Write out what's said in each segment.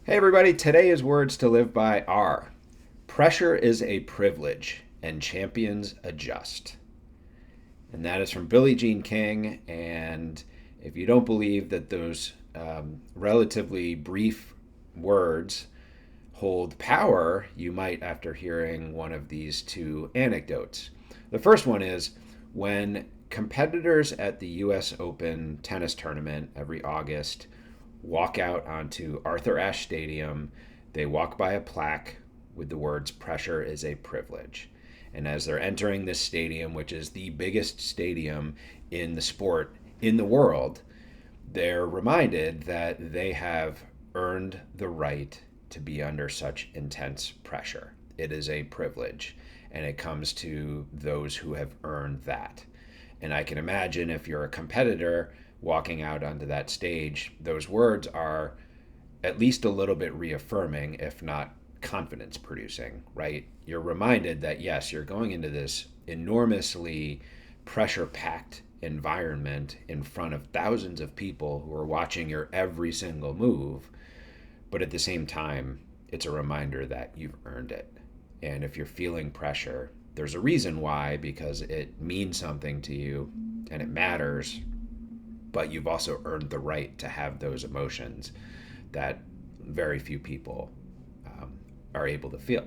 Hey everybody, today's words to live by are: pressure is a privilege and champions adjust. And that is from Billie Jean King. And if you don't believe that those relatively brief words hold power, you might after hearing one of these two anecdotes. The first one is when competitors at the US Open tennis tournament every August walk out onto Ashe Stadium. They walk by a plaque with the words, "Pressure is a privilege." And as they're entering this stadium, which is the biggest stadium in the sport in the world, they're reminded that they have earned the right to be under such intense pressure. It is a privilege, and it comes to those who have earned that. And I can imagine if you're a competitor walking out onto that stage, those words are at least a little bit reaffirming, if not confidence producing, right? You're reminded that, yes, you're going into this enormously pressure packed environment in front of thousands of people who are watching your every single move. But at the same time, it's a reminder that you've earned it. And if you're feeling pressure, there's a reason why, because it means something to you and it matters, but you've also earned the right to have those emotions that very few people are able to feel.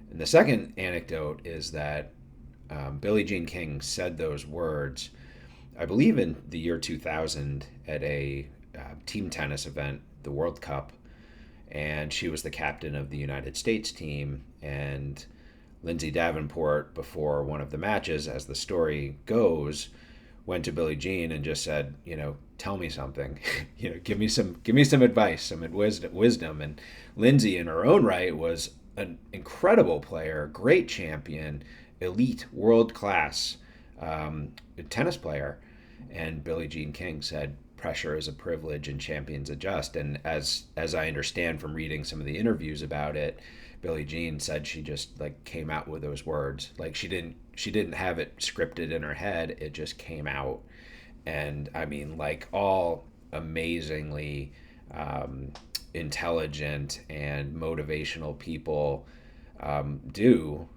And the second anecdote is that Billie Jean King said those words, I believe, in the year 2000 at a team tennis event, the World Cup, and she was the captain of the United States team. And Lindsay Davenport, before one of the matches, as the story goes, went to Billie Jean and just said, tell me something, give me some advice, some wisdom. And Lindsay, in her own right, was an incredible player, great champion, elite, world class tennis player. And Billie Jean King said, pressure is a privilege and champions adjust. And as I understand from reading some of the interviews about it, Billie Jean said she just came out with those words. She didn't have it scripted in her head. It just came out. And I mean, all amazingly intelligent and motivational people do,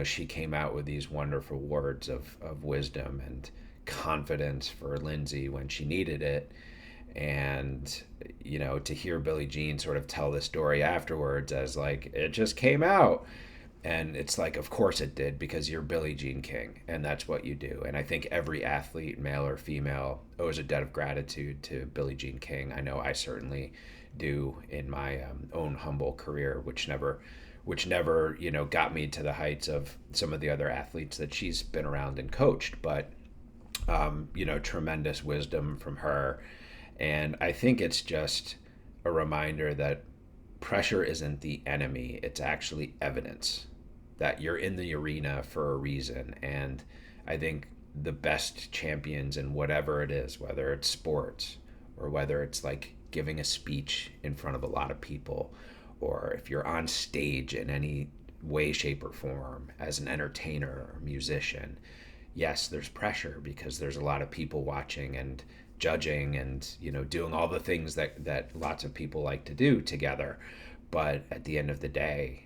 she came out with these wonderful words of wisdom and confidence for Lindsay when she needed it. And to hear Billie Jean sort of tell the story afterwards as it just came out, and it's of course it did, because you're Billie Jean King and that's what you do. And I think every athlete, male or female, owes a debt of gratitude to Billie Jean King. I know I certainly do in my own humble career, which never got me to the heights of some of the other athletes that she's been around and coached, but tremendous wisdom from her. And I think it's just a reminder that pressure isn't the enemy, it's actually evidence that you're in the arena for a reason. And I think the best champions in whatever it is, whether it's sports or whether it's giving a speech in front of a lot of people, or if you're on stage in any way, shape, or form as an entertainer or musician, yes, there's pressure because there's a lot of people watching and judging and doing all the things that lots of people like to do together. But at the end of the day,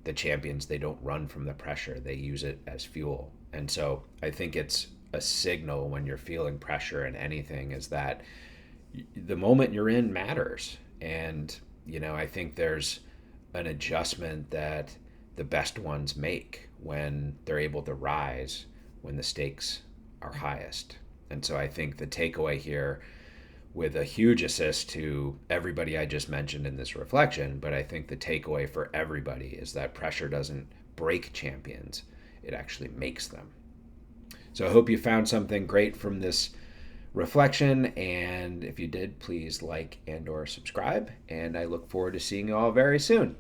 the champions, they don't run from the pressure, they use it as fuel. And so I think it's a signal when you're feeling pressure in anything, is that the moment you're in matters. And I think there's an adjustment that the best ones make when they're able to rise when the stakes are highest. And so I think the takeaway here, with a huge assist to everybody I just mentioned in this reflection, but I think the takeaway for everybody is that pressure doesn't break champions, it actually makes them. So I hope you found something great from this reflection, and if you did, please like and or subscribe, and I look forward to seeing you all very soon.